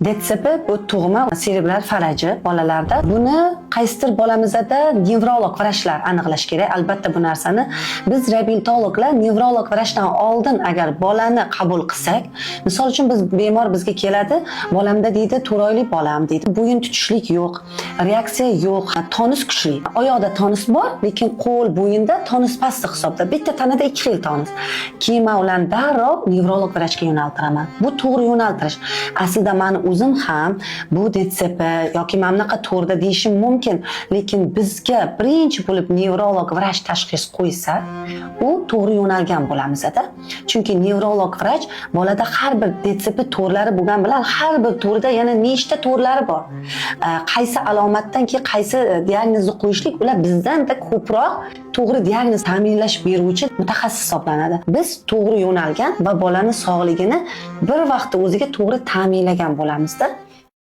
DTSP bu tug'ma serebral falaji bolalarda. Buni qaysidir bolamizda nevrolog vrachlar aniqlash kerak. Albatta bu narsani biz reabilitologlar nevrolog vrachdan oldin agar bolani qabul qilsak, misol uchun bemor bizga keladi, bolamda deydi 4 oylik bolam deydi. Bo'yin tutishlik yo'q, reaksiya yo'q, tonus kuchli. Oyoqda tonus bor, lekin qo'l, bo'yinda tonus past hisobda. Bitta tanada 2 xil tonus. Keyin men ularni darrov nevrolog vrachga yo'naltiraman. Bu to'g'ri yo'naltirish. Aslida meni o'zim ham bu DTSP yoki mana bunaqa to'g'rida deyishim mumkin, lekin bizga birinchi bo'lib nevrolog vrach tashxis qo'ysa, u to'g'ri yo'nalgan bo'lamizda. Chunki nevrolog vrach bolada har bir DTSP to'rlari bo'lgan bilan har bir to'rida yana nechta to'rlari bor. Qaysi alomatdan keyin qaysi diagnozni qo'yishlik ular bizdan-da ko'proq to'g'ri diagnoz ta'minlash beruvchi mutaxassis hisoblanadi. Biz to'g'ri yo'nalgan va bolani sog'ligini bir vaqtda o'ziga to'g'ri ta'minlagan bo'lamizda.